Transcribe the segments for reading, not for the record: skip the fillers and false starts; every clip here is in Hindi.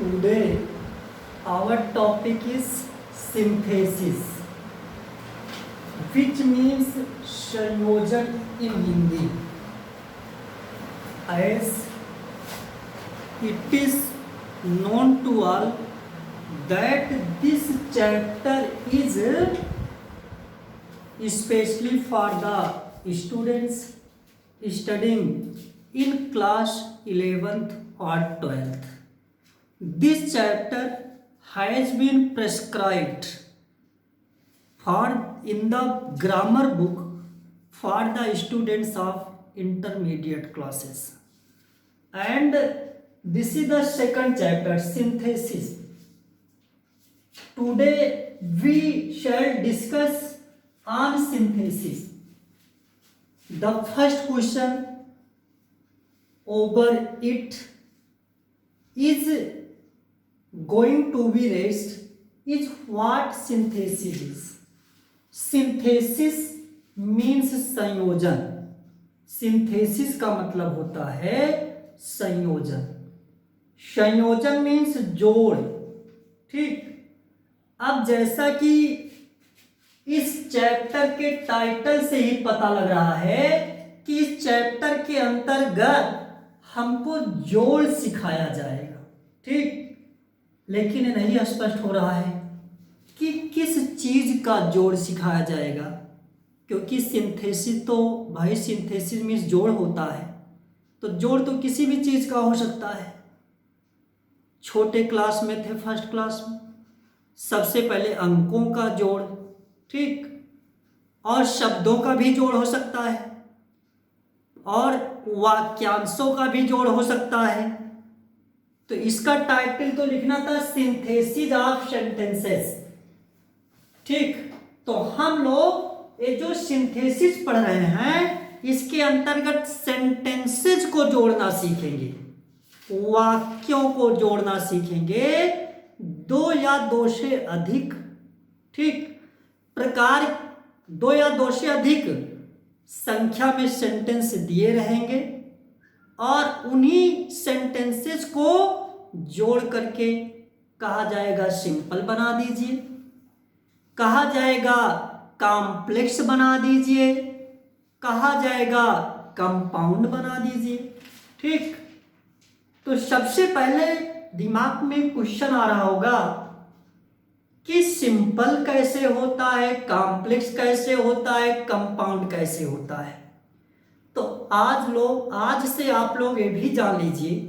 Today our topic is synthesis, which means संयोजन in Hindi. As it is known to all that this chapter is especially for the students studying in class 11th or 12th. This chapter has been prescribed for in the grammar book for the students of intermediate classes, and this is the second chapter, synthesis. Today we shall discuss on synthesis. The first question over it is going to be raised is what synthesis is. Synthesis means संयोजन. सिंथेसिस का मतलब होता है संयोजन. संयोजन मीन्स जोड़. ठीक. अब जैसा कि इस चैप्टर के टाइटल से ही पता लग रहा है कि इस चैप्टर के अंतर्गत हमको जोड़ सिखाया जाएगा. ठीक. लेकिन ये नहीं स्पष्ट हो रहा है कि किस चीज का जोड़ सिखाया जाएगा, क्योंकि सिंथेसिस तो भाई सिंथेसिस मीन्स जोड़ होता है, तो जोड़ तो किसी भी चीज का हो सकता है. छोटे क्लास में थे, फर्स्ट क्लास में, सबसे पहले अंकों का जोड़, ठीक, और शब्दों का भी जोड़ हो सकता है, और वाक्यांशों का भी जोड़ हो सकता है. तो इसका टाइटल तो लिखना था सिंथेसिस ऑफ सेंटेंसेस. ठीक. तो हम लोग ये जो सिंथेसिस पढ़ रहे हैं इसके अंतर्गत सेंटेंसेस को जोड़ना सीखेंगे, वाक्यों को जोड़ना सीखेंगे, दो या दो से अधिक, ठीक, प्रकार, दो या दो से अधिक संख्या में सेंटेंस दिए रहेंगे और उन्हीं सेंटेंसेस को जोड़ करके कहा जाएगा सिंपल बना दीजिए, कहा जाएगा कॉम्प्लेक्स बना दीजिए, कहा जाएगा कंपाउंड बना दीजिए. ठीक. तो सबसे पहले दिमाग में क्वेश्चन आ रहा होगा कि सिंपल कैसे होता है, कॉम्प्लेक्स कैसे होता है, कंपाउंड कैसे होता है. तो आज से आप लोग ये भी जान लीजिए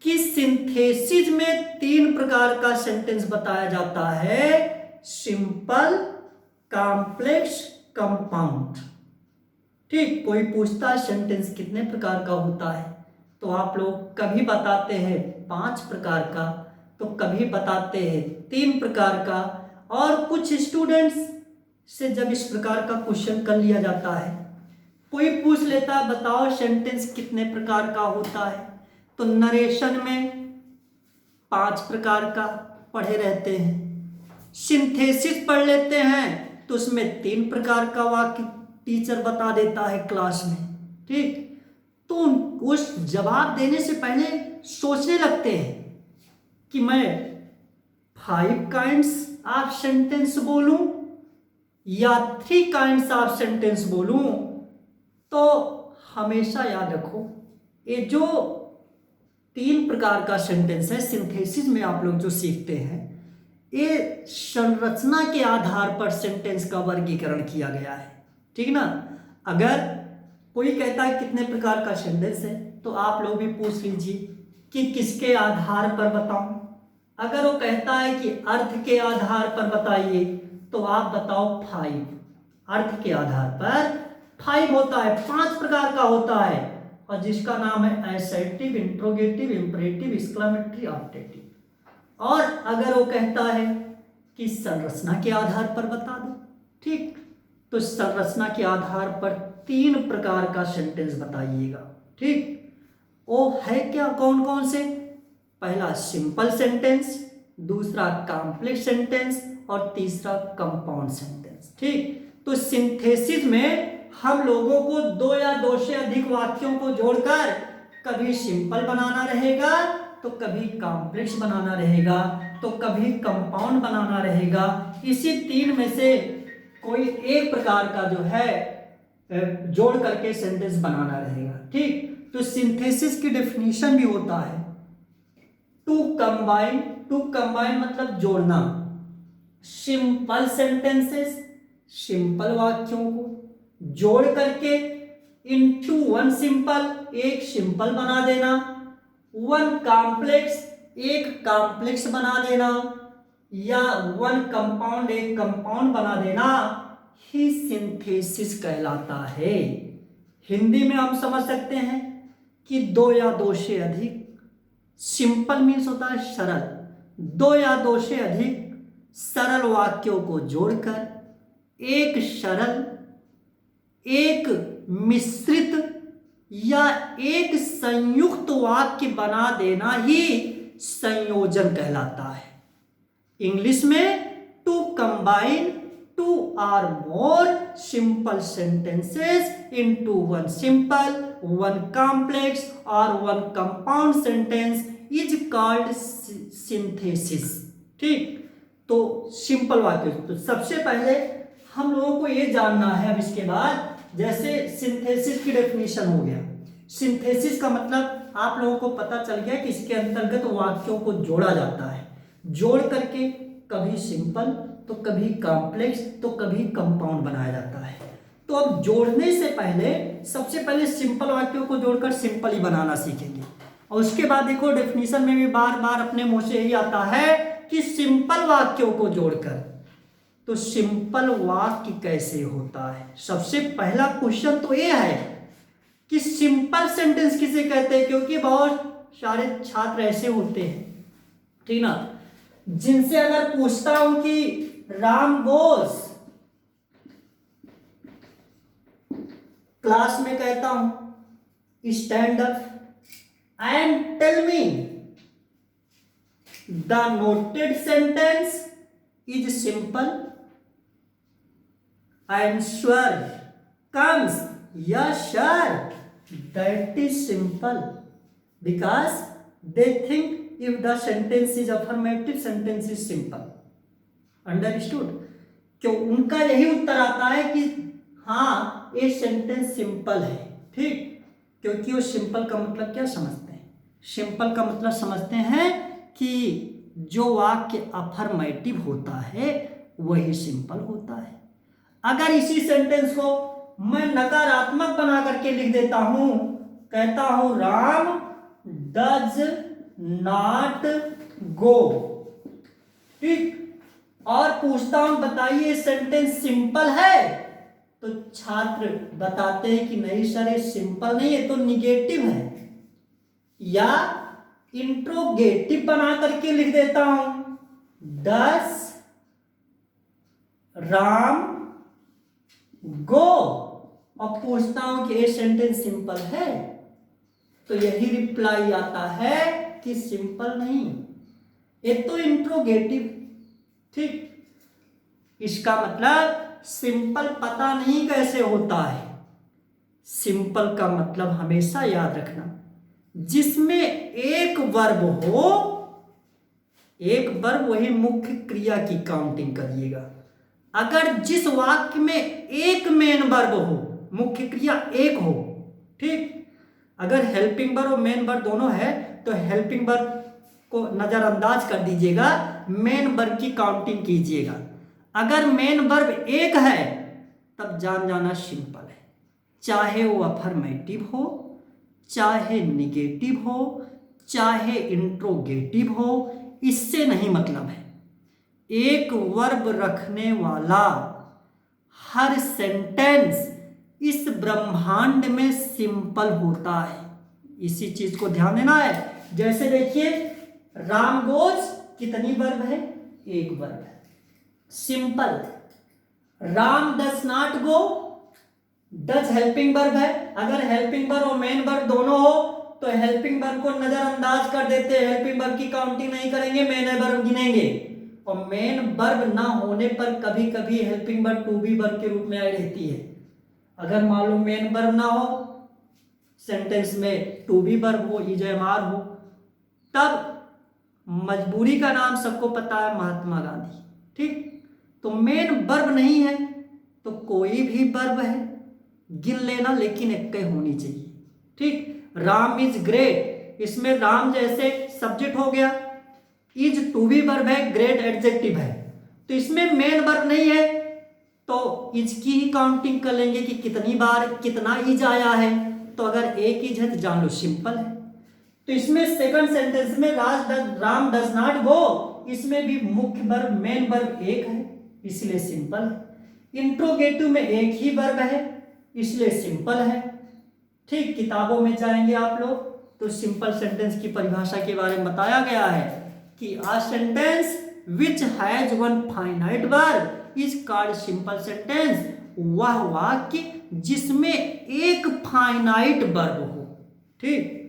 कि सिंथेसिस में 3 प्रकार का सेंटेंस बताया जाता है, सिंपल, कॉम्प्लेक्स, कंपाउंड. ठीक. कोई पूछता है सेंटेंस कितने प्रकार का होता है, तो आप लोग कभी बताते हैं 5 प्रकार का, तो कभी बताते हैं 3 प्रकार का, और कुछ स्टूडेंट्स से जब इस प्रकार का क्वेश्चन कर लिया जाता है, कोई पूछ लेता है बताओ सेंटेंस कितने प्रकार का होता है, तो नरेशन में 5 प्रकार का पढ़े रहते हैं. सिंथेसिस पढ़ लेते हैं तो उसमें 3 प्रकार का वाक्य टीचर बता देता है क्लास में. ठीक. तो उस जवाब देने से पहले सोचने लगते हैं कि मैं 5 काइंड्स ऑफ सेंटेंस बोलूं या 3 काइंड्स ऑफ सेंटेंस बोलूं. तो हमेशा याद रखो ये जो 3 प्रकार का सेंटेंस है सिंथेसिस में आप लोग जो सीखते हैं, ये संरचना के आधार पर सेंटेंस का वर्गीकरण किया गया है. ठीक ना. अगर कोई कहता है कितने प्रकार का सेंटेंस है, तो आप लोग भी पूछ लीजिए कि किसके आधार पर बताऊं. अगर वो कहता है कि अर्थ के आधार पर बताइए, तो आप बताओ 5. अर्थ के आधार पर 5 होता है, 5 प्रकार का होता है, और जिसका नाम है assertive, interrogative, imperative, exclamatory, objective. और अगर वो कहता है कि संरचना के आधार पर बता दो, ठीक, तो संरचना के आधार पर 3 प्रकार का सेंटेंस बताइएगा. ठीक. वो है क्या, कौन कौन से? पहला सिंपल सेंटेंस, दूसरा कॉम्प्लेक्स सेंटेंस, और तीसरा कंपाउंड सेंटेंस. ठीक. तो सिंथेसिस में हम लोगों को 2 या 2 से अधिक वाक्यों को जोड़कर कभी सिंपल बनाना रहेगा तो कभी कॉम्प्लेक्स बनाना रहेगा, तो कभी कंपाउंड बनाना रहेगा। इसी तीन में से कोई एक प्रकार का जो है जोड़ करके सेंटेंस बनाना रहेगा। ठीक, तो सिंथेसिस की डेफिनेशन भी होता है टू कंबाइन। टू कंबाइन मतलब जोड़ना सिंपल सेंटेंसेस, सिंपल वाक्यों को जोड़ करके इनटू वन सिंपल, एक सिंपल बना देना, वन कॉम्प्लेक्स, एक कॉम्प्लेक्स बना देना, या वन कंपाउंड, एक कंपाउंड बना देना ही सिंथेसिस कहलाता है। हिंदी में हम समझ सकते हैं कि दो या दो से अधिक, सिंपल मीन्स होता है सरल, दो या दो से अधिक सरल वाक्यों को जोड़कर एक सरल, एक मिश्रित या एक संयुक्त वाक्य बना देना ही संयोजन कहलाता है। इंग्लिश में to combine two or more simple sentences into one simple, one complex और one compound sentence is called synthesis. ठीक, तो सिंपल वाक्य। तो सबसे पहले हम लोगों को ये जानना है, अब इसके बाद जैसे सिंथेसिस की डेफिनेशन हो गया। सिंथेसिस का मतलब आप लोगों को पता चल गया कि इसके अंतर्गत वाक्यों को जोड़ा जाता है, जोड़ करके कभी सिंपल तो कभी कॉम्प्लेक्स तो कभी कंपाउंड बनाया जाता है। तो अब जोड़ने से पहले सबसे पहले सिंपल वाक्यों को जोड़कर सिंपल ही बनाना सीखेंगे, और उसके बाद देखो डेफिनेशन में भी बार बार अपने मुंह से यही आता है कि सिंपल वाक्यों को जोड़कर। तो सिंपल वाक्य कैसे होता है? सबसे पहला क्वेश्चन तो ये है कि सिंपल सेंटेंस किसे कहते हैं, क्योंकि बहुत सारे छात्र ऐसे होते हैं, ठीक ना, जिनसे अगर पूछता हूं कि राम गोस, क्लास में कहता हूं stand up and tell me the noted sentence is simple, answer comes yes sir, that is simple, because they think if the sentence is affirmative, sentence is simple. Understood? क्यों उनका यही उत्तर आता है कि हाँ ये सेंटेंस सिंपल है। ठीक, क्योंकि वो सिंपल का मतलब क्या समझते हैं? सिंपल का मतलब समझते हैं कि जो वाक्य अफर्मेटिव होता है वही सिंपल होता है। अगर इसी सेंटेंस को मैं नकारात्मक बना करके लिख देता हूं, कहता हूं राम डज नॉट गो, ठीक, और पूछता हूं बताइए सेंटेंस सिंपल है, तो छात्र बताते हैं कि नहीं सर ये सिंपल नहीं है, तो निगेटिव है। या इंट्रोगेटिव बना करके लिख देता हूं डज राम गो, और पूछता हूं कि ये सेंटेंस सिंपल है, तो यही रिप्लाई आता है कि सिंपल नहीं, ये तो इंट्रोगेटिव। ठीक, इसका मतलब सिंपल पता नहीं कैसे होता है। सिंपल का मतलब हमेशा याद रखना जिसमें एक वर्ब हो, एक वर्ब वही मुख्य क्रिया की काउंटिंग करिएगा। अगर जिस वाक्य में एक मेन वर्ब हो, मुख्य क्रिया एक हो, ठीक, अगर हेल्पिंग वर्ब और मेन वर्ब दोनों है तो हेल्पिंग वर्ब को नजरअंदाज कर दीजिएगा, मेन वर्ब की काउंटिंग कीजिएगा। अगर मेन वर्ब एक है तब जान जाना सिंपल है, चाहे वो अफर्मेटिव हो, चाहे निगेटिव हो, चाहे इंट्रोगेटिव हो, इससे नहीं मतलब है। एक वर्ब रखने वाला हर सेंटेंस इस ब्रह्मांड में सिंपल होता है, इसी चीज को ध्यान देना है। जैसे देखिए राम गोज कितनी वर्ब है? एक वर्ब है, simple. Ram does not go, does helping verb है, अगर हेल्पिंग वर्ब और मेन वर्ब दोनों हो तो हेल्पिंग वर्ब को नजरअंदाज कर देते हैं, हेल्पिंग वर्ब की काउंटिंग नहीं करेंगे, मेन वर्ब गिनेंगे। और मेन वर्ब ना होने पर कभी कभी helping verb to be verb के रूप में आई रहती है। अगर मालूम मेन वर्ब ना हो, सेंटेंस में टू बी वर्ब हो, इज एम आर हो, तब मजबूरी का नाम सबको पता है, महात्मा गांधी। ठीक, तो मेन वर्ब नहीं है तो कोई भी वर्ब है गिन लेना, लेकिन एक होनी चाहिए। ठीक, राम इज ग्रेट, इसमें राम जैसे सब्जेक्ट हो गया, इज टू बी वर्ब है, ग्रेट एडजेक्टिव है, तो इसमें मेन वर्ब नहीं है तो इज की ही काउंटिंग कर लेंगे कि कितनी बार कितना इज आया है। तो अगर एक इज है तो जान लो सिंपल है। तो इसमें सेकंड सेंटेंस में राम डज नॉट गो, इसमें भी मुख्य वर्ब मेन वर्ब एक है इसलिए सिंपल है। इंट्रोगेटिव में एक ही वर्ब है इसलिए सिंपल है। ठीक, किताबों में जाएंगे आप लोग तो सिंपल सेंटेंस की परिभाषा के बारे में बताया गया है कि a sentence which has one finite verb is called simple sentence. वह वाक्य जिसमें एक फाइनाइट वर्ब हो, ठीक,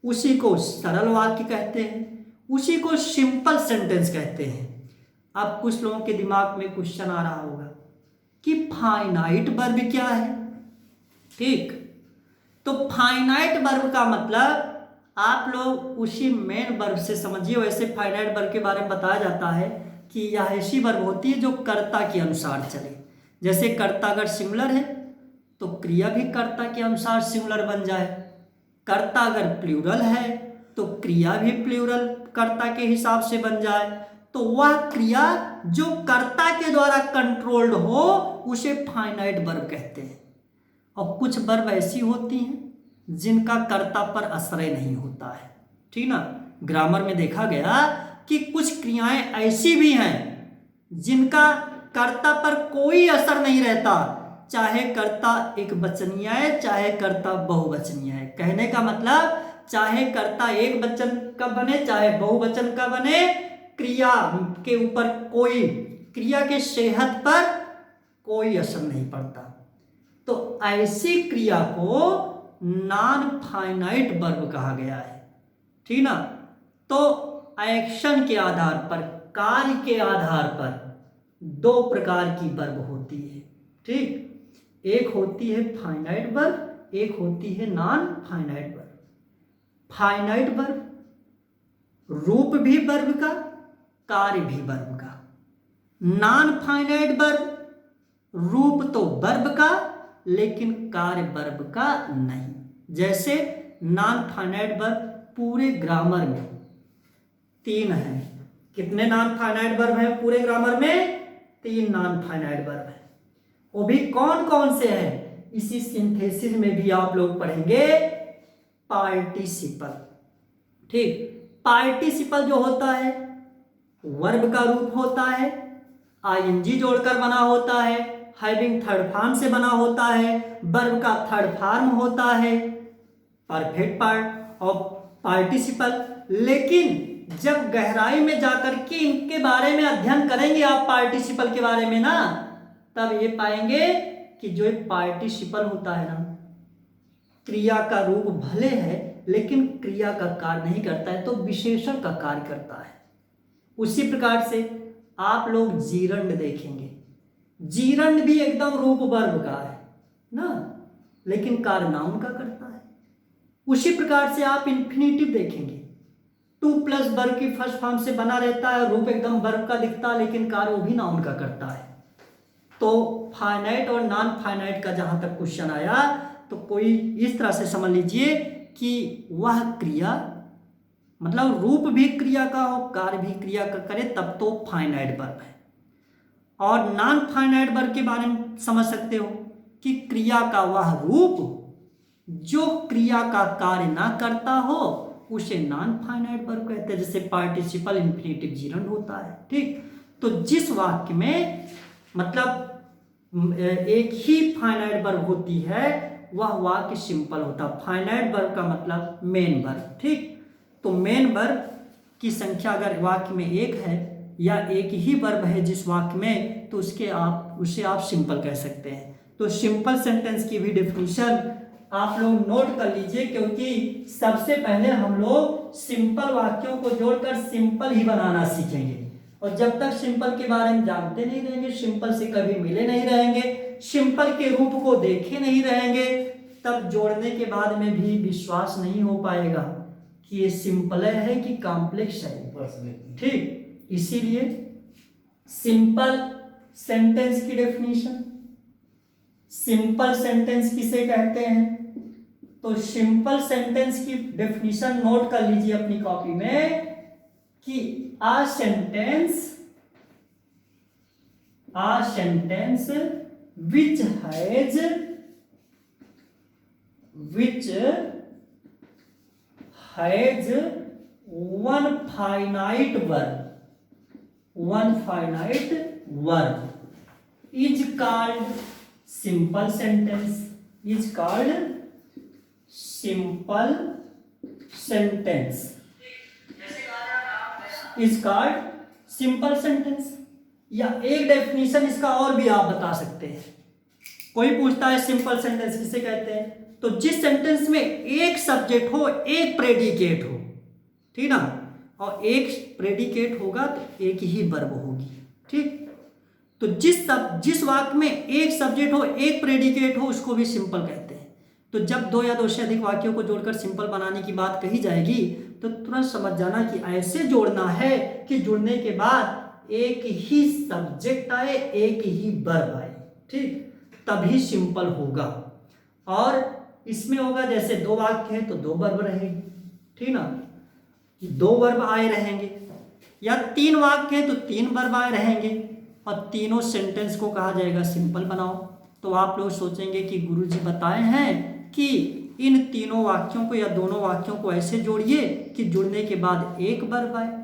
उसी को सरल वाक्य कहते हैं, उसी को सिंपल सेंटेंस कहते हैं। अब कुछ लोगों के दिमाग में क्वेश्चन आ रहा होगा कि फाइनाइट वर्ब क्या है। ठीक, तो फाइनाइट वर्ब का मतलब आप लोग उसी मेन वर्ब से समझिए। वैसे फाइनाइट वर्ब के बारे में बताया जाता है कि यह ऐसी वर्ब होती है जो कर्ता के अनुसार चले। जैसे कर्ता अगर सिंगुलर है तो क्रिया भी कर्ता के अनुसार सिंगुलर बन जाए, कर्ता अगर प्लूरल है तो क्रिया भी प्लूरल कर्ता के हिसाब से बन जाए। तो वह क्रिया जो कर्ता के द्वारा कंट्रोल्ड हो उसे फाइनाइट वर्ब कहते हैं। और कुछ वर्ब ऐसी होती हैं जिनका कर्ता पर आश्रय नहीं होता है। ठीक ना, ग्रामर में देखा गया कि कुछ क्रियाएं ऐसी भी हैं जिनका कर्ता पर कोई असर नहीं रहता, चाहे कर्ता एक वचनीय है चाहे कर्ता बहुवचनीय है। कहने का मतलब चाहे कर्ता एक वचन का बने चाहे बहुवचन का बने, क्रिया के ऊपर कोई, क्रिया के सेहत पर कोई असर नहीं पड़ता। तो ऐसी क्रिया को नॉन फाइनाइट वर्ब कहा गया है। ठीक ना, तो एक्शन के आधार पर, कार्य के आधार पर दो प्रकार की वर्ब होती है। ठीक, एक होती है फाइनाइट वर्ब, एक होती है non finite verb. Finite verb रूप भी वर्ब का, कार्य भी वर्ब का। नॉन फाइनाइट वर्ब रूप तो वर्ब का लेकिन कार्य वर्ब का नहीं। जैसे नॉन फाइनाइट वर्ब पूरे ग्रामर में 3 है। कितने नॉन फाइनाइट वर्ब हैं पूरे ग्रामर में? 3 नॉन फाइनाइट वर्ब है। वो भी कौन कौन से हैं इसी सिंथेसिस में भी आप लोग पढ़ेंगे। पार्टिसिपल। ठीक, पार्टिसिपल जो होता है वर्ब का रूप होता है, आईएनजी जोड़कर बना होता है, हैविंग थर्ड फॉर्म से बना होता है, वर्ब का थर्ड फॉर्म होता है, परफेक्ट पार्ट ऑफ पार्टिसिपल। लेकिन जब गहराई में जाकर के इनके बारे में अध्ययन करेंगे आप पार्टिसिपल के बारे में ना, तब ये पाएंगे कि जो एक पार्टिसिपल होता है ना, क्रिया का रूप भले है लेकिन क्रिया का कार्य नहीं करता है, तो विशेषण का कार्य करता है। उसी प्रकार से आप लोग जीरंड देखेंगे, जीरंड भी एकदम रूप वर्ब का है ना, लेकिन कार्य नाउन का करता है। उसी प्रकार से आप इन्फिनेटिव देखेंगे, टू प्लस वर्ब की फर्स्ट फॉर्म से बना रहता है, रूप एकदम वर्ब का दिखता है लेकिन कार्य वो भी नाउन का करता है। तो फाइनाइट और नॉन फाइनाइट का जहां तक क्वेश्चन आया तो कोई इस तरह से समझ लीजिए कि वह क्रिया मतलब रूप भी क्रिया का हो, कार्य भी क्रिया का करे, तब तो फाइनाइट वर्ब है। और नॉन फाइनाइट वर्ब के बारे में समझ सकते हो कि क्रिया का वह रूप जो क्रिया का कार्य ना करता हो उसे नॉन फाइनाइट वर्ब कहते हैं। जैसे पार्टिसिपल, इन्फिनेटिव, जीरंड होता है। ठीक, तो जिस वाक्य में मतलब एक ही फाइनाइट वर्ब होती है वह वाक्य सिंपल होता है। फाइनाइट वर्ब का मतलब मेन वर्ब। ठीक, तो मेन वर्ब की संख्या अगर वाक्य में एक है या एक ही वर्ब है जिस वाक्य में, तो उसे आप सिंपल कह सकते हैं। तो सिंपल सेंटेंस की भी डेफिनेशन आप लोग नोट कर लीजिए, क्योंकि सबसे पहले हम लोग सिंपल वाक्यों को जोड़कर सिंपल ही बनाना सीखेंगे। और जब तक सिंपल के बारे में जानते नहीं रहेंगे, सिंपल से कभी मिले नहीं रहेंगे, सिंपल के रूप को देखे नहीं रहेंगे, तब जोड़ने के बाद में भी विश्वास नहीं हो पाएगा। कि ये सिंपल है कि कॉम्प्लेक्स है। ठीक, इसीलिए सिंपल सेंटेंस की डेफिनेशन, सिंपल सेंटेंस किसे कहते हैं? तो सिंपल सेंटेंस की डेफिनेशन नोट कर लीजिए अपनी कॉपी में कि आ sentence which has one finite verb is called simple sentence, is called simple sentence, is called simple sentence। या एक डेफिनेशन इसका और भी आप बता सकते हैं। कोई पूछता है सिंपल सेंटेंस किसे कहते हैं, तो जिस सेंटेंस में एक सब्जेक्ट हो, एक प्रेडिकेट हो, ठीक ना, और एक प्रेडिकेट होगा तो एक ही वर्ब होगी। ठीक, तो जिस वाक्य में एक सब्जेक्ट हो, एक प्रेडिकेट हो, उसको भी सिंपल कहते हैं। तो जब दो या दो से अधिक वाक्यों को जोड़कर सिंपल बनाने की बात कही जाएगी तो तुरंत समझ जाना कि ऐसे जोड़ना है कि जुड़ने के बाद एक ही सब्जेक्ट आए, एक ही वर्ब आए। ठीक, तभी सिंपल होगा। और इसमें होगा जैसे दो वाक्य है तो दो वर्ब रहेंगे, ठीक ना, दो वर्ब आए रहेंगे, या तीन वाक्य है तो तीन वर्ब आए रहेंगे, और तीनों सेंटेंस को कहा जाएगा सिंपल बनाओ। तो आप लोग सोचेंगे कि गुरुजी बताए हैं कि इन तीनों वाक्यों को या दोनों वाक्यों को ऐसे जोड़िए कि जुड़ने के बाद एक वर्ब आए।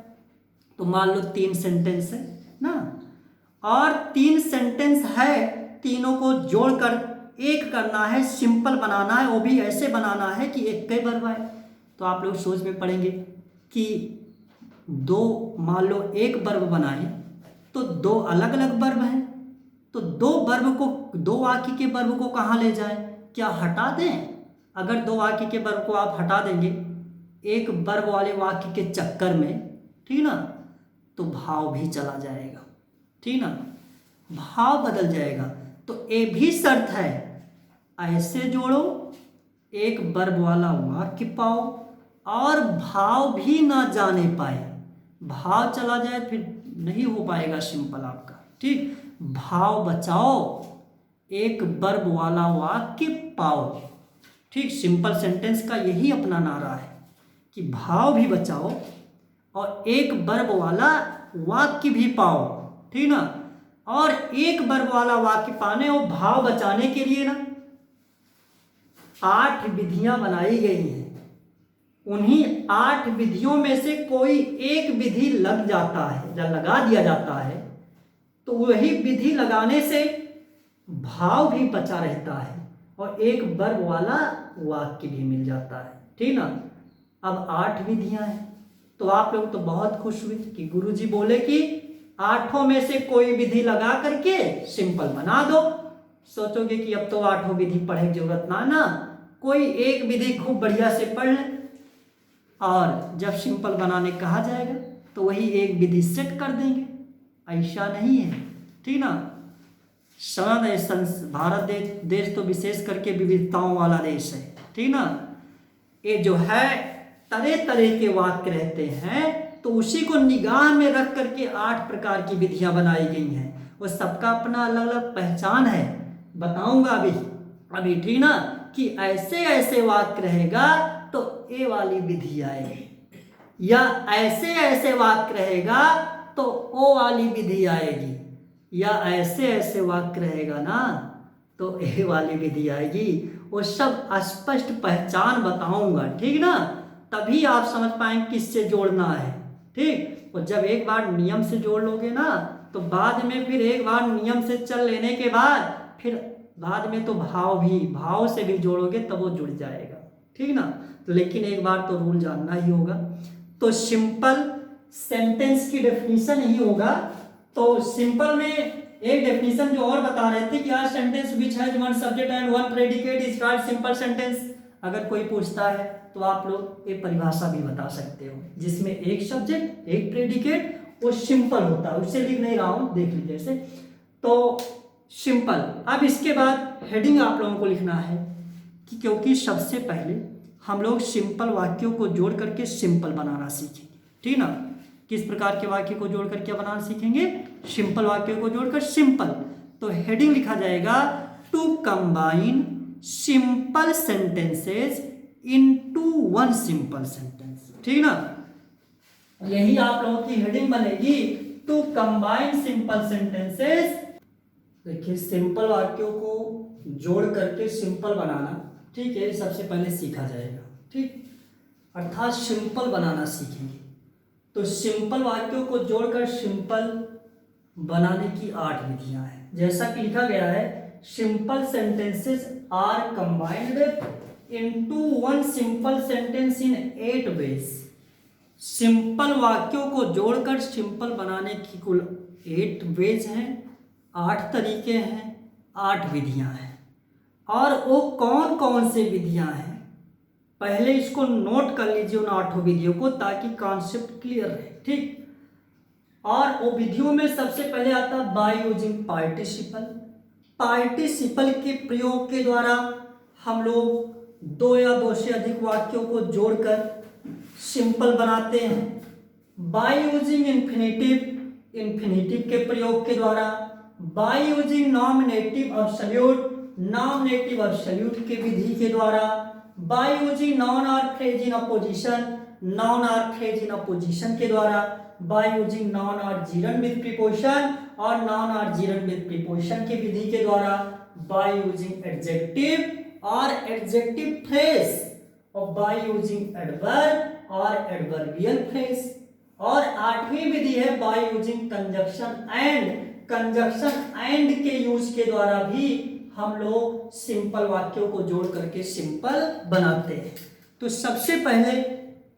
तो मान लो तीन सेंटेंस है ना, और तीन सेंटेंस है, तीनों को जोड़कर एक करना है, सिंपल बनाना है, वो भी ऐसे बनाना है कि एक कई वर्ब आए। तो आप लोग सोच में पड़ेंगे कि दो, मान लो एक वर्ब बनाए तो दो अलग अलग वर्ब हैं, तो दो वर्ब को, दो वाक्य के वर्ब को कहाँ ले जाएं? क्या हटा दें? अगर दो वाक्य के वर्ब को आप हटा देंगे एक वर्ब वाले वाक्य के चक्कर में, ठीक ना, तो भाव भी चला जाएगा, ठीक ना, भाव बदल जाएगा। तो ये भी शर्त है, ऐसे जोड़ो, एक वर्ब वाला वाक्य पाओ और भाव भी ना जाने पाए। भाव चला जाए फिर नहीं हो पाएगा सिंपल आपका। ठीक, भाव बचाओ, एक वर्ब वाला वाक्य पाओ। ठीक, सिंपल सेंटेंस का यही अपना नारा है कि भाव भी बचाओ और एक वर्ब वाला वाक्य भी पाओ, ठीक ना। और एक वर्ब वाला वाक्य पाने और भाव बचाने के लिए ना 8 विधियां बनाई गई हैं। उन्हीं 8 विधियों में से कोई एक विधि लग जाता है या लगा दिया जाता है तो वही विधि लगाने से भाव भी बचा रहता है और एक वर्ब वाला वाक्य भी मिल जाता है, ठीक ना। अब 8 विधियां हैं तो आप लोग तो बहुत खुश हुए कि गुरुजी बोले कि 8 में से कोई विधि लगा करके सिंपल बना दो। सोचोगे कि अब तो 8 विधि पढ़ने की जरूरत ना, कोई एक विधि खूब बढ़िया से पढ़ ले और जब सिंपल बनाने कहा जाएगा तो वही एक विधि सेट कर देंगे। ऐसा नहीं है, ठीक ना। भारत देश तो विशेष करके विविधताओं वाला देश है, ठीक ना। ये जो है तरह तरह के वाक्य रहते हैं तो उसी को निगाह में रख करके 8 प्रकार की विधियां बनाई गई हैं। वो सबका अपना अलग अलग पहचान है, बताऊंगा अभी ठीक ना, कि ऐसे ऐसे वाक्य रहेगा तो ए वाली विधि आएगी, या ऐसे ऐसे वाक्य रहेगा तो ओ वाली विधि आएगी, या ऐसे ऐसे वाक्य रहेगा ना तो ए वाली विधि आएगी। वो सब स्पष्ट पहचान बताऊंगा, ठीक ना, तभी आप समझ पाएंगे किससे जोड़ना है। ठीक, और जब एक बार नियम से जोड़ लोगे ना तो बाद में फिर एक बार नियम से चल लेने के बाद फिर बाद में तो भाव से भी जोड़ोगे तब वो जुड़ जाएगा, ठीक ना। तो लेकिन एक बार तो रूल जानना ही होगा। तो सिंपल सेंटेंस की डेफिनेशन ही होगा। तो सिंपल में एक डेफिनेशन जो और बता रहे थे कि our sentence which has one subject and one predicate is called simple sentence. अगर कोई पूछता है तो आप लोग एक परिभाषा भी बता सकते हो जिसमें एक सब्जेक्ट एक प्रेडिकेट वो सिंपल होता है। उससे लिख नहीं रहा हूं, देख लीजिए ऐसे। तो सिंपल। अब इसके बाद हेडिंग आप लोगों को लिखना है कि क्योंकि सबसे पहले हम लोग सिंपल वाक्यों को जोड़ करके सिंपल बनाना सीखेंगे, ठीक ना। किस प्रकार के वाक्य को जोड़ करके बनाना सीखेंगे? सिंपल वाक्यों को जोड़कर सिंपल। तो हेडिंग लिखा जाएगा to combine simple sentences into one simple sentence, ठीक ना। यही आप लोगों की हेडिंग बनेगी, टू कंबाइन सिंपल सेंटेंसेस। देखिए सिंपल वाक्यों को जोड़ करके सिंपल बनाना, ठीक है, सबसे पहले सीखा जाएगा, ठीक, अर्थात सिंपल बनाना सीखेंगे। तो सिंपल वाक्यों को जोड़कर सिंपल बनाने की 8 विधियां हैं। जैसा कि लिखा गया है, simple sentences are combined into one simple sentence in 8 ways. Simple वाक्यों को जोड़कर सिंपल बनाने की कुल 8 वेज हैं, 8 तरीके हैं, 8 विधियां हैं। और वो कौन कौन से विधियां हैं, पहले इसको नोट कर लीजिए उन 8 विधियों को, ताकि कॉन्सेप्ट क्लियर रहे, ठीक। और वो विधियों में सबसे पहले आता है बाय यूजिंग पार्टिसिपल। पार्टिसिपल के प्रयोग के द्वारा हम लोग 2 या 2 से अधिक वाक्यों को जोड़कर सिंपल बनाते हैं। बाय यूजिंग इन्फिनेटिव, इन्फिनेटिव के प्रयोग के द्वारा। By using nominative absolute, nominative absolute के विधि के द्वारा। बाय यूजिंग नाउन और फ्रेज इन अपोजिशन, नाउन और फ्रेज इन अपोजिशन के द्वारा। बाय यूजिंग नाउन और जीरन विद प्रीपोजिशन और नाउन और जीरन विद प्रीपोजिशन के विधि के द्वारा। बाय यूजिंग एडजेक्टिव और एडजेक्टिव फ्रेज, और बाय यूजिंग एडवर्ब और एडवर्बियल फ्रेज। और 8वीं विधि है by using conjunction and, conjunction and के यूज के द्वारा भी हम लोग सिंपल वाक्यों को जोड़ करके सिंपल बनाते हैं। तो सबसे पहले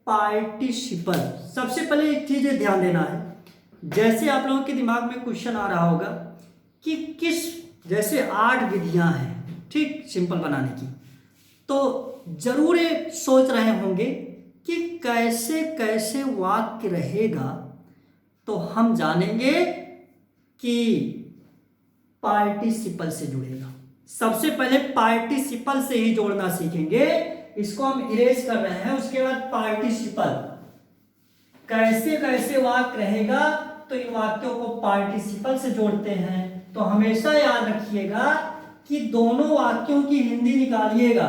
पार्टिसिपल, सबसे पहले एक चीज ध्यान देना है, जैसे आप लोगों के दिमाग में क्वेश्चन आ रहा होगा कि किस, जैसे 8 विधियां हैं, ठीक, सिंपल बनाने की, तो जरूर ये सोच रहे होंगे कि कैसे कैसे वाक्य रहेगा। तो हम जानेंगे कि पार्टिसिपल से जुड़ेगा। सबसे पहले पार्टिसिपल से ही जोड़ना सीखेंगे, इसको हम इरेज कर रहे हैं। उसके बाद पार्टिसिपल, कैसे कैसे वाक्य रहेगा, तो इन वाक्यों को पार्टिसिपल से जोड़ते हैं। तो हमेशा याद रखिएगा कि दोनों वाक्यों की हिंदी निकालिएगा,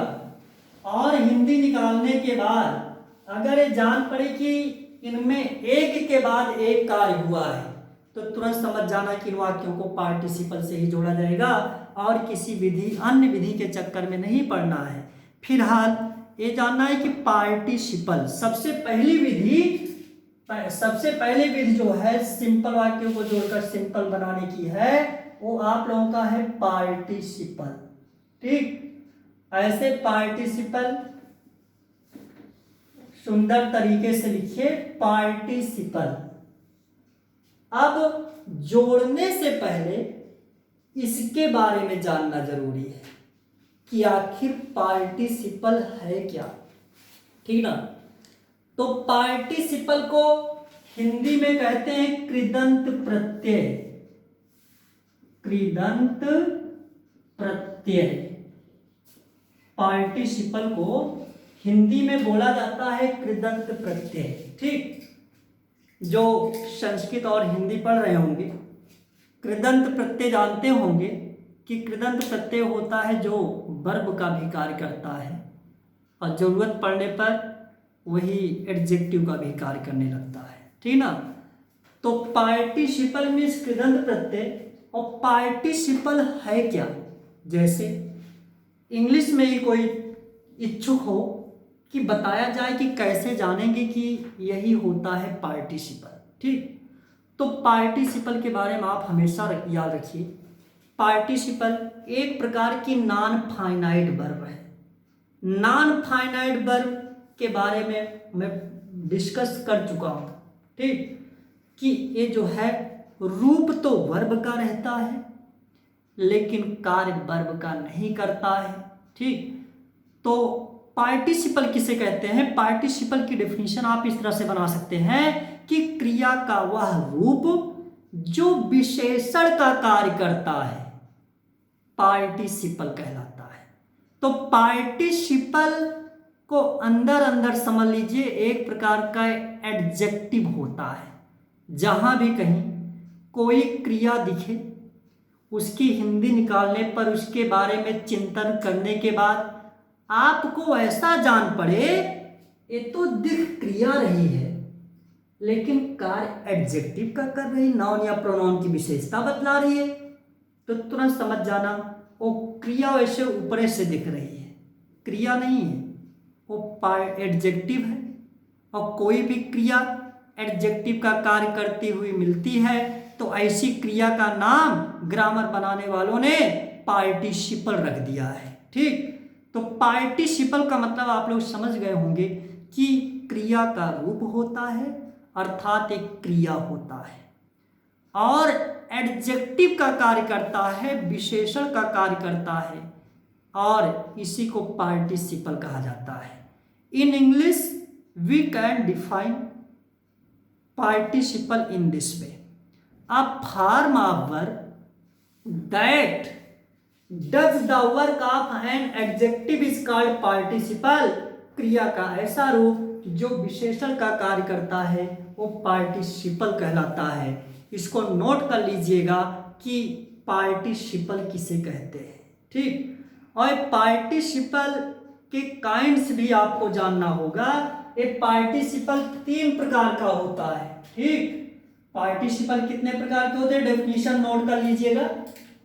और हिंदी निकालने के बाद अगर ये जान पड़े कि इनमें एक के बाद एक कार्य हुआ है, तो तुरंत समझ जाना कि इन वाक्यों को पार्टिसिपल से ही जोड़ा जाएगा, और किसी विधि, अन्य विधि के चक्कर में नहीं पड़ना है। फिलहाल ये जानना है कि पार्टिसिपल सबसे पहली विधि, सबसे पहली विधि जो है सिंपल वाक्यों को जोड़कर सिंपल बनाने की है, वो आप लोगों का है पार्टिसिपल, ठीक। ऐसे पार्टिसिपल सुंदर तरीके से लिखिए, पार्टिसिपल। अब जोड़ने से पहले इसके बारे में जानना जरूरी है कि आखिर पार्टिसिपल है क्या, ठीक ना। तो पार्टिसिपल को हिंदी में कहते हैं कृदंत प्रत्यय, कृदंत प्रत्यय। पार्टिसिपल को हिंदी में बोला जाता है कृदंत प्रत्यय, ठीक। जो संस्कृत और हिंदी पढ़ रहे होंगे, कृदंत प्रत्यय जानते होंगे कि कृदंत प्रत्यय होता है जो वर्ब का भी कार्य करता है, और जरूरत पड़ने पर वही एडजेक्टिव का भी कार्य करने लगता है, ठीक ना। तो पार्टिसिपल मीन्स कृदंत प्रत्यय। और पार्टिसिपल है क्या, जैसे इंग्लिश में ही कोई इच्छुक हो कि बताया जाए कि कैसे जानेंगे कि यही होता है पार्टिसिपल, ठीक। तो पार्टिसिपल के बारे में आप हमेशा याद रखिए, पार्टिसिपल एक प्रकार की नॉन फाइनाइट वर्ब है। नॉन फाइनाइट वर्ब के बारे में मैं डिस्कस कर चुका हूं, ठीक, कि ये जो है रूप तो वर्ब का रहता है लेकिन कार्य वर्ब का नहीं करता है, ठीक। तो पार्टिसिपल किसे कहते हैं? पार्टिसिपल की डेफिनेशन आप इस तरह से बना सकते हैं कि क्रिया का वह रूप जो विशेषण का कार्य करता है, पार्टिसिपल कहलाता है। तो पार्टिसिपल को अंदर अंदर समझ लीजिए एक प्रकार का एडजेक्टिव होता है। जहां भी कहीं कोई क्रिया दिखे, उसकी हिंदी निकालने पर उसके बारे में चिंतन करने के बाद आपको ऐसा जान पड़े ये तो दिख क्रिया रही है लेकिन कार्य एडजेक्टिव का कर रही, नाउन या प्रोनाउन की विशेषता बतला रही है, तो तुरंत समझ जाना वो क्रिया वैसे ऊपरे से दिख रही है, क्रिया नहीं है, वो एडजेक्टिव है। और कोई भी क्रिया एडजेक्टिव का कार्य करती हुई मिलती है तो ऐसी क्रिया का नाम ग्रामर बनाने वालों ने पार्टिसिपल रख दिया है। ठीक, तो पार्टिसिपल का मतलब आप लोग समझ गए होंगे कि क्रिया का रूप होता है, अर्थात एक क्रिया होता है, और एडजेक्टिव का कार्य करता है, विशेषण का कार्य करता है, और इसी को पार्टिसिपल कहा जाता है। In English we can define participle in this way: a form of verb that does the work of an adjective is called participle. क्रिया का ऐसा रूप जो विशेषण का कार्य करता है वो पार्टिसिपल कहलाता है। इसको नोट कर लीजिएगा कि पार्टिसिपल किसे कहते हैं। ठीक, और पार्टिसिपल के काइंड्स भी आपको जानना होगा। एक पार्टिसिपल 3 प्रकार का होता है। ठीक, पार्टिसिपल कितने प्रकार के होते हैं, डेफिनेशन नोट कर लीजिएगा,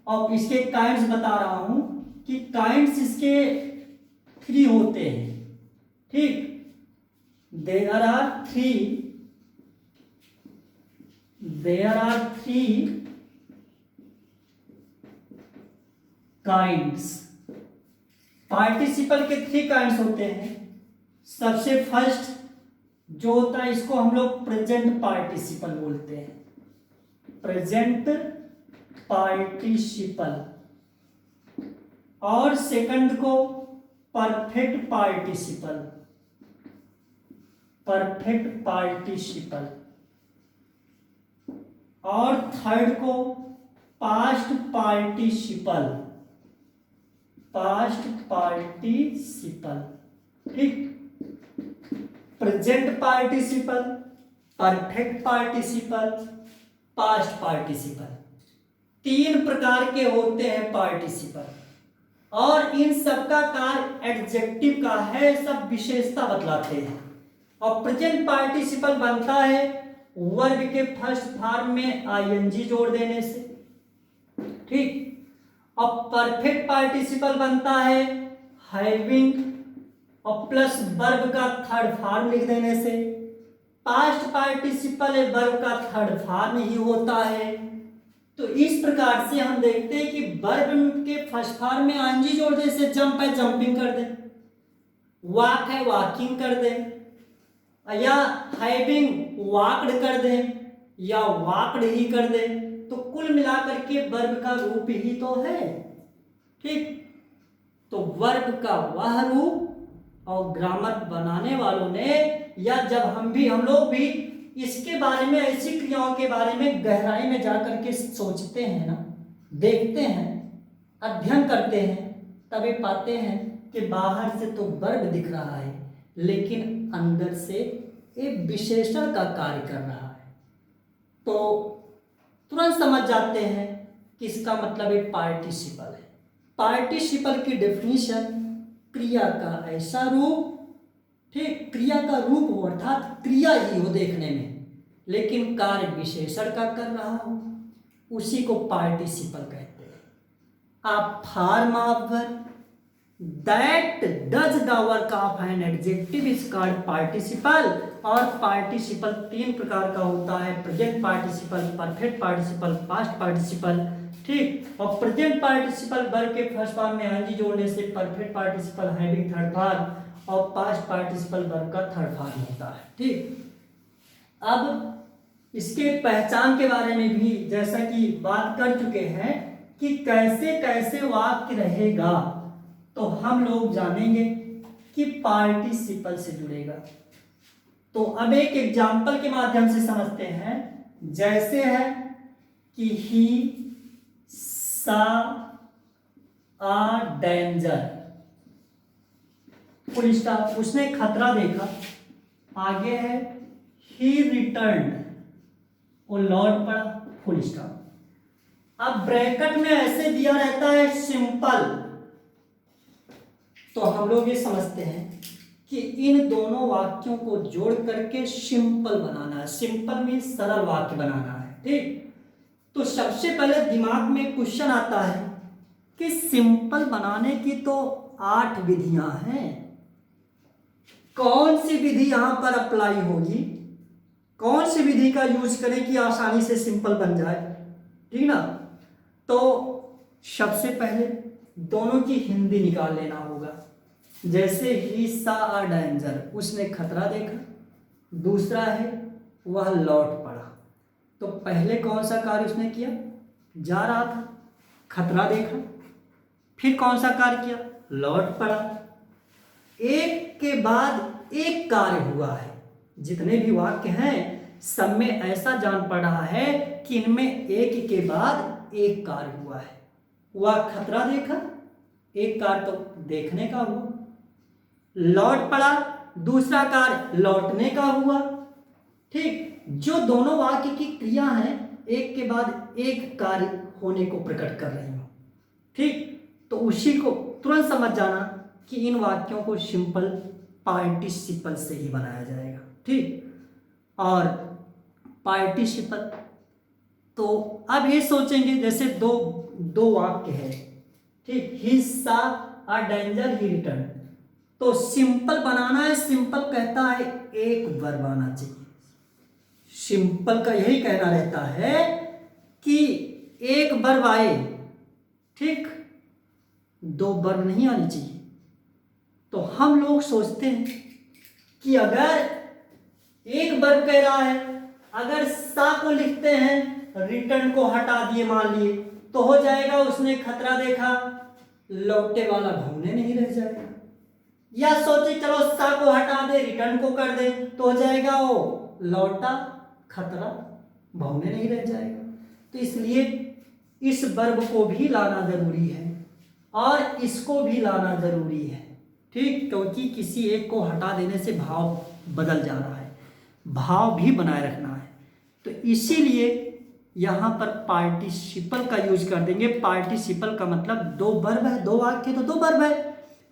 और इसके काइंड्स बता रहा हूं कि काइंड्स इसके 3 होते हैं। ठीक, there are three kinds. Participle के 3 काइंड्स होते हैं। सबसे फर्स्ट जो होता है इसको हम लोग प्रेजेंट पार्टिसिपल बोलते हैं, प्रेजेंट पार्टिसिपल, और सेकंड को परफेक्ट पार्टिसिपल, परफेक्ट पार्टिसिपल, और थर्ड को पास्ट पार्टिसिपल, पास्ट पार्टिसिपल। ठीक, present participle, perfect participle, past participle, 3 प्रकार के होते हैं पार्टिसिपल, और इन सबका कार्य एडजेक्टिव का है, सब विशेषता बतलाते हैं। और प्रेजेंट पार्टिसिपल बनता है वर्ब के फर्स्ट फॉर्म में आईएनजी जोड़ देने से। ठीक, और परफेक्ट पार्टिसिपल बनता है हैविंग और प्लस वर्ब का थर्ड फॉर्म लिख देने से। पास्ट पार्टिसिपल वर्ब का थर्ड फॉर्म ही होता है। तो इस प्रकार से हम देखते हैं कि वर्ब के फर्स्ट फॉर्म में आईएनजी जोड़ देने से जंप है जंपिंग कर दे, वॉक है वॉकिंग कर दे, या हैविंग वॉक्ड कर दे, या वॉक्ड ही कर दे, तो कुल मिलाकर के वर्ब का रूप ही तो है। ठीक, तो वर्ब का वह रूप और ग्रामर बनाने वालों ने, या जब हम लोग भी इसके बारे में, ऐसी क्रियाओं के बारे में गहराई में जाकर के सोचते हैं ना, देखते हैं, अध्ययन करते हैं, तभी पाते हैं कि बाहर से तो वर्ब दिख रहा है लेकिन अंदर से एक विशेषण का कार्य कर रहा है। तो तुरंत समझ जाते हैं कि इसका मतलब एक पार्टिसिपल है। पार्टिसिपल की डेफिनेशन क्रिया का ऐसा रूप, ठीक, क्रिया का रूप हो अर्थात क्रिया ही हो देखने में लेकिन कार्य विशेषण का कर रहा हो, उसी को पार्टिसिपल कहते हैं। आप form of verb that does the work of an adjective is called participle. और पार्टिसिपल 3 प्रकार का होता है, present participle, perfect participle, past participle. ठीक, और प्रेजेंट पार्टिसिपल वर्ब के फर्स्ट फॉर्म में आईएनजी जोड़ने से perfect participle having third form, और पास्ट पार्टिसिपल वर्ब का थर्ड फॉर्म होता है। ठीक, अब इसके पहचान के बारे में भी जैसा कि बात कर चुके हैं कि कैसे कैसे वाक्य रहेगा, तो हम लोग जानेंगे कि पार्टिसिपल से जुड़ेगा। तो अब एक एग्जाम्पल के माध्यम से समझते हैं। जैसे है कि ही सा आ डेंजर। फुल स्टॉप, उसने खतरा देखा। आगे है ही रिटर्न, वो लौट पड़ा, फुल स्टॉप। अब ब्रैकेट में ऐसे दिया रहता है सिंपल, तो हम लोग ये समझते हैं कि इन दोनों वाक्यों को जोड़ करके सिंपल बनाना है। सिंपल में सरल वाक्य बनाना है, ठीक। तो सबसे पहले दिमाग में क्वेश्चन आता है कि सिंपल बनाने की तो 8 विधियां हैं, कौन सी विधि यहां पर अप्लाई होगी, कौन सी विधि का यूज करें कि आसानी से सिंपल बन जाए, ठीक ना। तो सबसे पहले दोनों की हिंदी निकाल लेना होगा। जैसे ही सा अ डेंजर, उसने खतरा देखा, दूसरा है वह लौट पड़ा। तो पहले कौन सा कार्य उसने किया, जा रहा था, खतरा देखा, फिर कौन सा कार्य किया, लौट पड़ा। एक के बाद एक कार्य हुआ है। जितने भी वाक्य हैं सब में ऐसा जान पड़ रहा है कि इनमें एक के बाद एक कार्य हुआ है। वह खतरा देखा, एक कार्य तो देखने का हुआ, लौट पड़ा, दूसरा कार्य लौटने का हुआ, ठीक। जो दोनों वाक्य की क्रिया हैं एक के बाद एक कार्य होने को प्रकट कर रही हो, ठीक। तो उसी को तुरंत समझ जाना कि इन वाक्यों को सिंपल पार्टिसिपल से ही बनाया जाएगा, ठीक। और पार्टिसिपल, तो अब ये सोचेंगे जैसे दो वाक्य है, ठीक। ही सा अ डेंजर ही रिटर्न, तो सिंपल बनाना है। सिंपल कहता है एक वर्ब आना चाहिए। सिंपल का यही कहना रहता है कि एक वर्ब आए, ठीक, दो वर्ब नहीं आनी चाहिए। तो हम लोग सोचते हैं कि अगर एक वर्ब कह रहा है, अगर सा को लिखते हैं, रिटर्न को हटा दिए मान लिए, तो हो जाएगा उसने खतरा देखा, लौटे वाला भौने नहीं रह जाएगा। या सोचे चलो सा को हटा दे, रिटर्न को कर दे, तो हो जाएगा वो लौटा, खतरा, भौने नहीं रह जाएगा। तो इसलिए इस वर्ब को भी लाना जरूरी है और इसको भी लाना जरूरी है, ठीक। क्योंकि किसी एक को हटा देने से भाव बदल जा रहा है, भाव भी बनाए रखना है। तो इसीलिए यहां पर पार्टिसिपल का यूज कर देंगे। पार्टिसिपल का मतलब दो वर्ब है, दो वाक्य तो दो वर्ब है,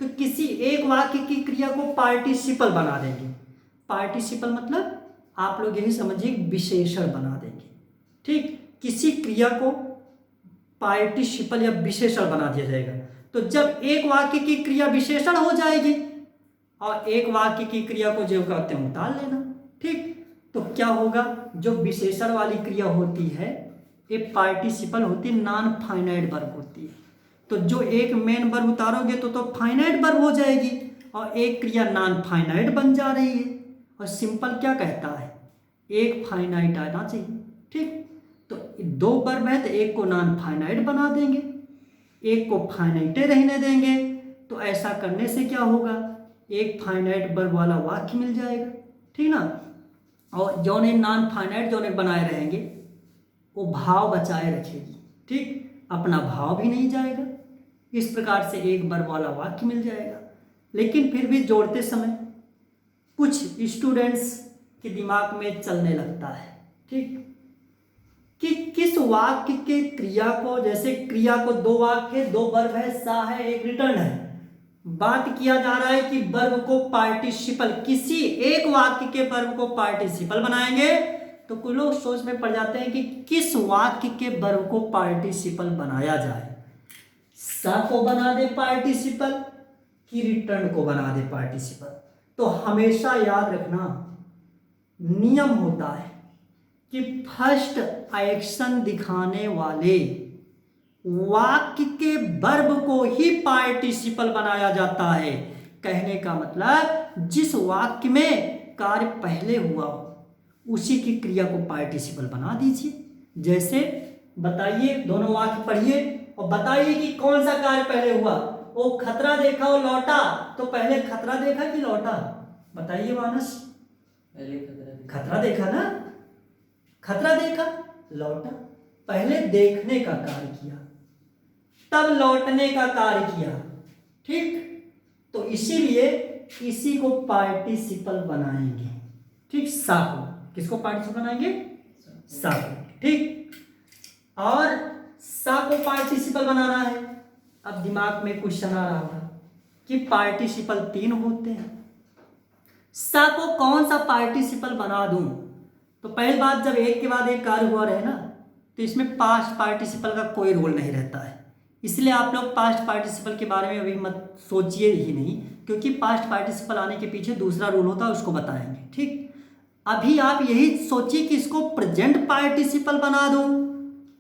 तो किसी एक वाक्य की क्रिया को पार्टिसिपल बना देंगे। पार्टिसिपल मतलब आप लोग यही समझिए विशेषण बना देंगे, ठीक। किसी क्रिया को पार्टिसिपल या विशेषण बना दिया जाएगा। तो जब एक वाक्य की क्रिया विशेषण हो जाएगी और एक वाक्य की क्रिया को जो कहते हैं उतार लेना, ठीक। तो क्या होगा, जो विशेषण वाली क्रिया होती है ये पार्टिसिपल होती है, नॉन फाइनाइट वर्ब होती है। तो जो एक मेन वर्ब उतारोगे तो फाइनाइट वर्ब हो जाएगी और एक क्रिया नॉन फाइनाइट बन जा रही है। और सिंपल क्या कहता है, एक फाइनाइट आना चाहिए, ठीक। तो दो वर्ब है तो एक को नॉन फाइनाइट बना देंगे, एक को फाइनाइटे रहने देंगे। तो ऐसा करने से क्या होगा, एक फाइनाइट वर्ब वाला वाक्य मिल जाएगा, ठीक ना। और जो ने नॉन फाइनाइट जो ने बनाए रहेंगे वो भाव बचाए रखेगी, ठीक, अपना भाव भी नहीं जाएगा। इस प्रकार से एक वर्ब वाला वाक्य मिल जाएगा। लेकिन फिर भी जोड़ते समय कुछ स्टूडेंट्स के दिमाग में चलने लगता है, ठीक, कि किस वाक्य के क्रिया को, जैसे क्रिया को दो वाक्य, दो वर्ब है, सा है, एक रिटर्न है, बात किया जा रहा है कि वर्ब को पार्टिसिपल, किसी एक वाक्य के वर्ब को पार्टिसिपल बनाएंगे। तो कुछ लोग सोच में पड़ जाते हैं कि किस वाक्य के वर्ब को पार्टिसिपल बनाया जाए, सा को बना दे पार्टिसिपल कि रिटर्न को बना दे पार्टिसिपल। तो हमेशा याद रखना, नियम होता है कि फर्स्ट एक्शन दिखाने वाले वाक्य के वर्ब को ही पार्टिसिपल बनाया जाता है। कहने का मतलब जिस वाक्य में कार्य पहले हुआ हो उसी की क्रिया को पार्टिसिपल बना दीजिए। जैसे बताइए, दोनों वाक्य पढ़िए और बताइए कि कौन सा कार्य पहले हुआ। वो खतरा देखा, वो लौटा, तो पहले खतरा देखा कि लौटा, बताइए मानस। पहले खतरा देखा ना, खतरा देखा, लौटा, पहले देखने का कार्य किया तब लौटने का कार्य किया, ठीक। तो इसीलिए इसी को पार्टिसिपल बनाएंगे। ठीक, सा को किसको पार्टिसिपल बनाएंगे? सा को। ठीक, और सा को पार्टिसिपल बनाना है। अब दिमाग में क्वेश्चन आ रहा होगा कि पार्टिसिपल 3 होते हैं, सा को कौन सा पार्टिसिपल बना दूं? तो पहली बात, जब एक के बाद एक कार्य हुआ रहे ना, तो इसमें पास्ट पार्टिसिपल का कोई रोल नहीं रहता है। इसलिए आप लोग पास्ट पार्टिसिपल के बारे में अभी मत सोचिए ही नहीं, क्योंकि पास्ट पार्टिसिपल आने के पीछे दूसरा रूल होता है, उसको बताएंगे। ठीक, अभी आप यही सोचिए कि इसको प्रेजेंट पार्टिसिपल बना दूं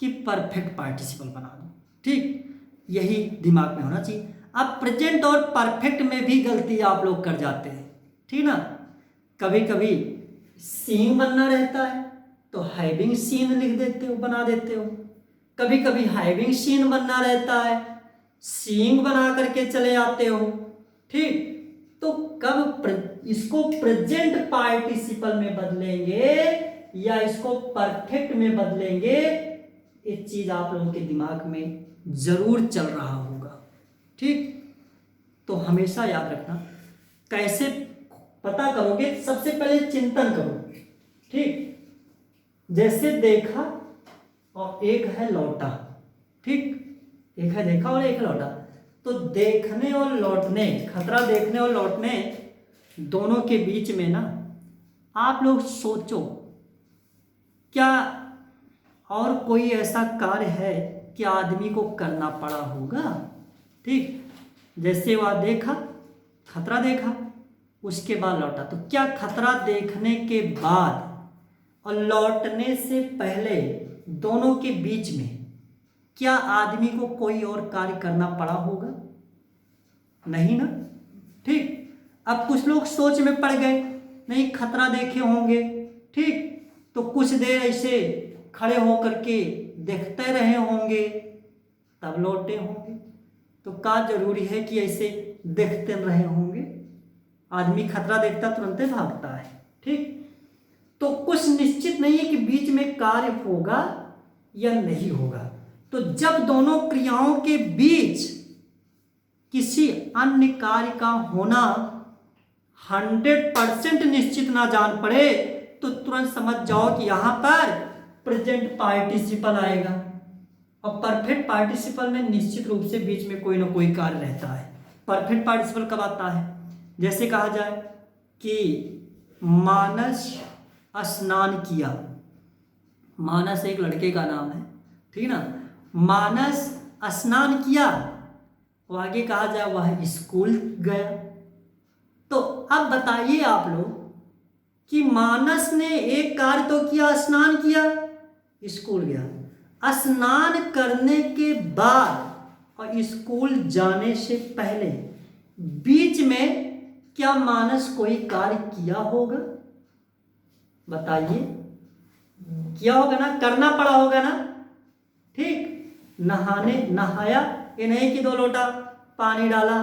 कि परफेक्ट पार्टिसिपल बना दूं। ठीक, यही दिमाग में होना चाहिए। अब प्रेजेंट और परफेक्ट में भी गलती आप लोग कर जाते हैं। ठीक ना, कभी कभी सीइंग बनना रहता है तो हैविंग सीन लिख देते हो, बना देते हो। कभी कभी हैविंग सीन बनना रहता है, सीइंग बना करके चले आते हो। ठीक, तो कब इसको प्रेजेंट पार्टिसिपल में बदलेंगे या इसको परफेक्ट में बदलेंगे, एक चीज आप लोगों के दिमाग में जरूर चल रहा होगा। ठीक, तो हमेशा याद रखना। कैसे पता करोगे? सबसे पहले चिंतन करो। ठीक, जैसे देखा और एक है लौटा। ठीक, एक है देखा और एक है लौटा। तो देखने और लौटने, खतरा देखने और लौटने दोनों के बीच में ना आप लोग सोचो, क्या और कोई ऐसा कार्य है कि आदमी को करना पड़ा होगा? ठीक, जैसे वह देखा, खतरा देखा, उसके बाद लौटा। तो क्या खतरा देखने के बाद और लौटने से पहले दोनों के बीच में क्या आदमी को कोई और कार्य करना पड़ा होगा? नहीं ना। ठीक, अब कुछ लोग सोच में पड़ गए, नहीं खतरा देखे होंगे। ठीक, तो कुछ देर ऐसे खड़े होकर के देखते रहे होंगे, तब लौटे होंगे। तो क्या जरूरी है कि ऐसे देखते रहे होंगे? आदमी खतरा देखता तुरंत भागता है। ठीक, तो कुछ निश्चित नहीं है कि बीच में कार्य होगा या नहीं होगा। तो जब दोनों क्रियाओं के बीच किसी अन्य कार्य का होना 100% निश्चित ना जान पड़े, तो तुरंत समझ जाओ कि यहां पर प्रेजेंट पार्टिसिपल आएगा। और परफेक्ट पार्टिसिपल में निश्चित रूप से बीच में कोई ना कोई कार्य रहता है। परफेक्ट पार्टिसिपल कब आता है? जैसे कहा जाए कि मानस स्नान किया। मानस एक लड़के का नाम है, ठीक ना। मानस स्नान किया, वो आगे कहा जाए वह स्कूल गया। तो अब बताइए आप लोग कि मानस ने एक कार्य तो किया, स्नान किया, स्कूल गया। स्नान करने के बाद और स्कूल जाने से पहले बीच में क्या मानस कोई कार्य किया होगा? बताइए, किया होगा ना, करना पड़ा होगा ना। ठीक, नहाया, ये नहीं कि 2 लोटा पानी डाला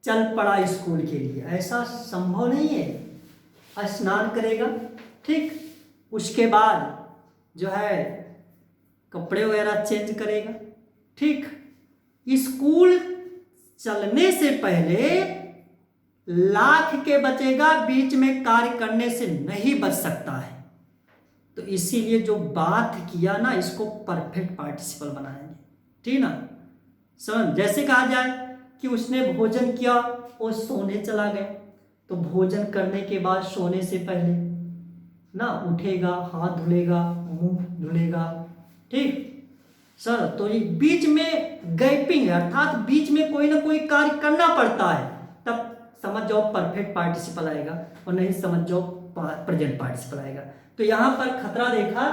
चल पड़ा स्कूल के लिए, ऐसा संभव नहीं है। स्नान करेगा, ठीक, उसके बाद जो है कपड़े वगैरह चेंज करेगा। ठीक, स्कूल चलने से पहले लाख के बचेगा, बीच में कार्य करने से नहीं बच सकता है। तो इसीलिए जो बात किया ना, इसको परफेक्ट पार्टिसिपल बनाएंगे। ठीक ना। समझ, जैसे कहा जाए कि उसने भोजन किया और सोने चला गया, तो भोजन करने के बाद सोने से पहले ना उठेगा, हाथ धुलेगा, मुंह धुलेगा। ठीक सर, तो ये बीच में गैपिंग है, अर्थात बीच में कोई ना कोई कार्य करना पड़ता है, तब समझ जाओ परफेक्ट पार्टिसिपल आएगा, और नहीं समझ जाओ प्रेजेंट पार्टिसिपल आएगा। तो यहां पर खतरा देखा,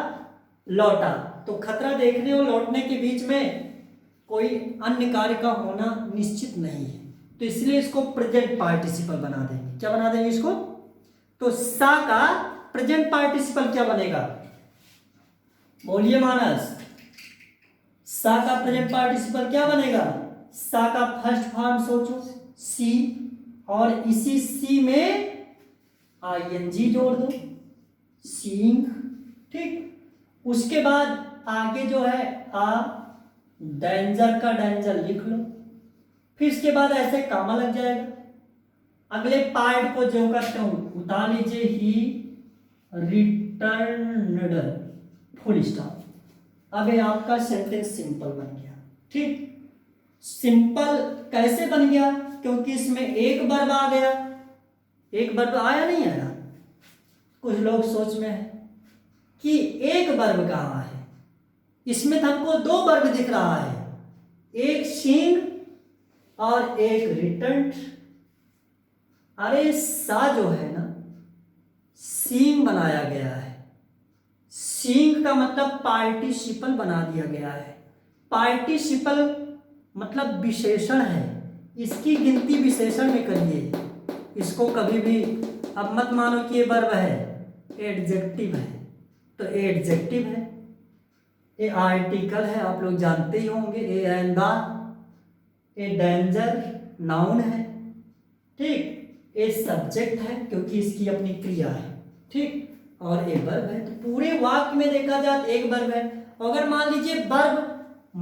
लौटा, तो खतरा देखने और लौटने के बीच में कोई अन्य कार्य का होना निश्चित नहीं है, तो इसलिए इसको प्रेजेंट पार्टिसिपल बना देंगे। क्या बना देंगे इसको? तो सा का प्रेजेंट पार्टिसिपल क्या बनेगा? बोलिए मानस, सा का प्रेजेंट पार्टिसिपल क्या बनेगा? सा का फर्स्ट फॉर्म सोचो, सी, और इसी सी में आईएनजी जोड़ दो, सीइंग। ठीक, उसके बाद आगे जो है डेंजर का डेंजर लिख लो, फिर इसके बाद ऐसे कामा लग जाएगा, अगले पार्ट को जो करते हो उतार लीजिए, ही रिटर्नड, फुल स्टॉप। अब ये आपका सेंटेंस सिंपल बन गया। ठीक, सिंपल कैसे बन गया? क्योंकि इसमें एक वर्ब आ गया। एक वर्ब आया नहीं आया? कुछ लोग सोच में है कि एक वर्ब कहाँ है, इसमें तो हमको दो वर्ब दिख रहा है, एक सीइंग और एक रिटर्न। अरे सा जो है ना, सीइंग बनाया गया है। सीइंग का मतलब पार्टिसिपल बना दिया गया है। पार्टिसिपल मतलब विशेषण है, इसकी गिनती विशेषण में करिए। इसको कभी भी अब मत मानो कि ये वर्ब है, एडजेक्टिव है तो एडजेक्टिव है। ये आर्टिकल है, आप लोग जानते ही होंगे। A and the, A danger noun है। ठीक, ए सब्जेक्ट है क्योंकि इसकी अपनी क्रिया है। ठीक, और ए वर्ब है। तो पूरे वाक्य में देखा जाए एक वर्ब है। अगर मान लीजिए वर्ब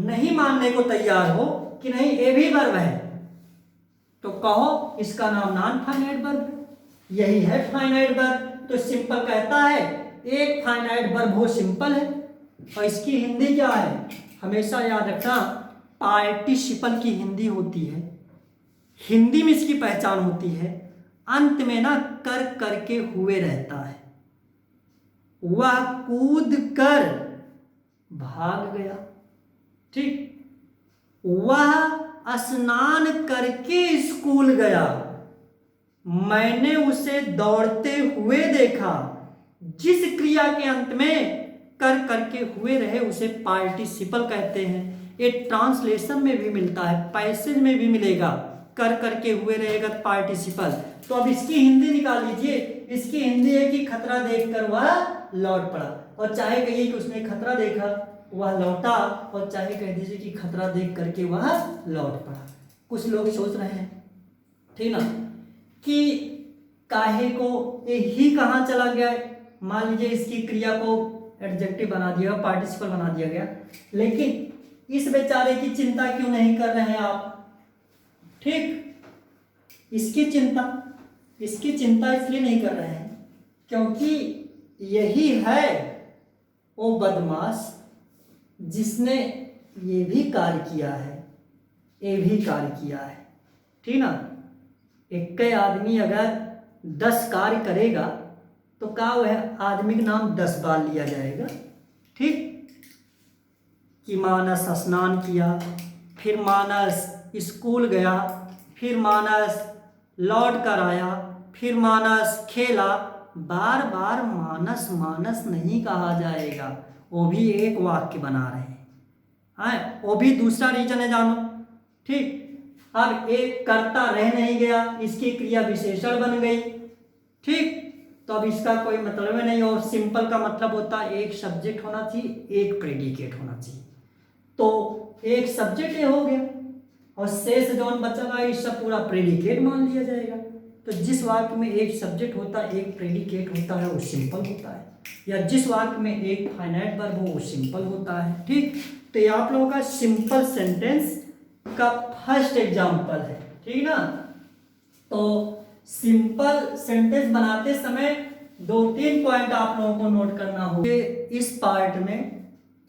नहीं मानने को तैयार हो कि नहीं ए भी वर्ब है, तो कहो इसका नाम नॉन फाइनाइट वर्ब है। यही है फाइनाइट वर्ब। तो सिंपल कहता है एक फाइनाइट वर्ब हो सिंपल है। और इसकी हिंदी क्या है? हमेशा याद रखना, पार्टिसिपल की हिंदी होती है, हिंदी में इसकी पहचान होती है, अंत में ना कर करके हुए रहता है। वह कूद कर भाग गया। ठीक, वह स्नान करके स्कूल गया। मैंने उसे दौड़ते हुए देखा। जिस क्रिया के अंत में कर करके हुए रहे उसे पार्टिसिपल कहते हैं। ये ट्रांसलेशन में भी मिलता है, पैसेज में भी मिलेगा। कर करके हुए रहेगा पार्टिसिपल। तो अब इसकी हिंदी निकाल लीजिए। इसकी हिंदी है कि खतरा देखकर वह लौट पड़ा। और चाहे कहिए कि उसने खतरा देखा वह लौटा, और चाहे कह दीजिए कि खतरा देख करके वह लौट पड़ा। कुछ लोग सोच रहे हैं, ठीक ना, कि काहे को ये ही कहाँ चला गया। मान लीजिए इसकी क्रिया को एडजेक्टिव बना दिया, पार्टिसिपल बना दिया गया, लेकिन इस बेचारे की चिंता क्यों नहीं कर रहे हैं आप? ठीक, इसकी चिंता इसलिए नहीं कर रहे हैं क्योंकि यही है वो बदमाश जिसने ये भी कार्य किया है, ये भी कार्य किया है। ठीक ना, एक आदमी अगर 10 कार्य करेगा तो क्या वह आदमी का नाम 10 बार लिया जाएगा? ठीक, कि मानस स्नान किया, फिर मानस स्कूल गया, फिर मानस लौट कर आया, फिर मानस खेला। बार बार मानस मानस नहीं कहा जाएगा। वो भी एक वाक्य बना रहे हैं, वो भी दूसरा रीजन है, जानो। ठीक, अब एक कर्ता रह नहीं गया, इसकी क्रिया विशेषण बन गई। ठीक, तो अब इसका कोई मतलब ही नहीं। और सिंपल का मतलब होता है एक सब्जेक्ट होना चाहिए, एक प्रेडिकेट होना चाहिए। तो एक सब्जेक्ट ये हो गया और शेष जो बचा है इसका पूरा प्रेडिकेट मान लिया जाएगा। तो जिस वाक्य में एक सब्जेक्ट होता है, एक प्रेडिकेट होता है, वो सिंपल होता है। या जिस वाक्य में एक फाइनाइट वर्ब हो वो सिंपल होता है। ठीक, तो ये आप लोगों का सिंपल सेंटेंस का फर्स्ट एग्जाम्पल है। ठीक ना, तो सिंपल सेंटेंस बनाते समय 2-3 पॉइंट आप लोगों को नोट करना होगा। इस पार्ट में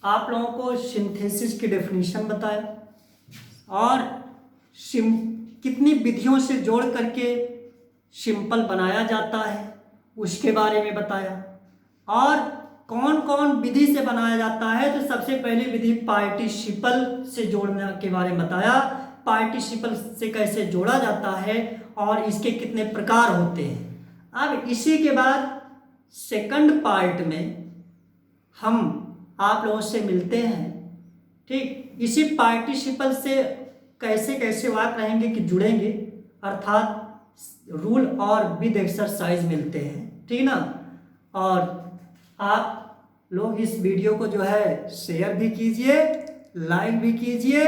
आप लोगों को सिंथेसिस की डेफिनेशन बताया और कितनी विधियों से जोड़ करके सिंपल बनाया जाता है उसके बारे में बताया, और कौन कौन विधि से बनाया जाता है। तो सबसे पहली विधि पार्टिसिपल से जोड़ने के बारे में बताया, पार्टिसिपल से कैसे जोड़ा जाता है और इसके कितने प्रकार होते हैं। अब इसी के बाद सेकंड पार्ट में हम आप लोगों से मिलते हैं। ठीक, इसी पार्टिसिपल से कैसे कैसे वाक्य रहेंगे कि जुड़ेंगे, अर्थात रूल और विद एक्सरसाइज मिलते हैं। ठीक ना, और आप लोग इस वीडियो को जो है शेयर भी कीजिए, लाइक भी कीजिए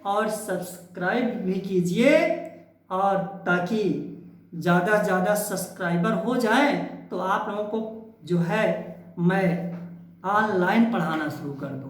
और सब्सक्राइब भी कीजिए, और ताकि ज़्यादा से ज़्यादा सब्सक्राइबर हो जाए तो आप लोगों को जो है मैं ऑनलाइन पढ़ाना शुरू कर दूँ।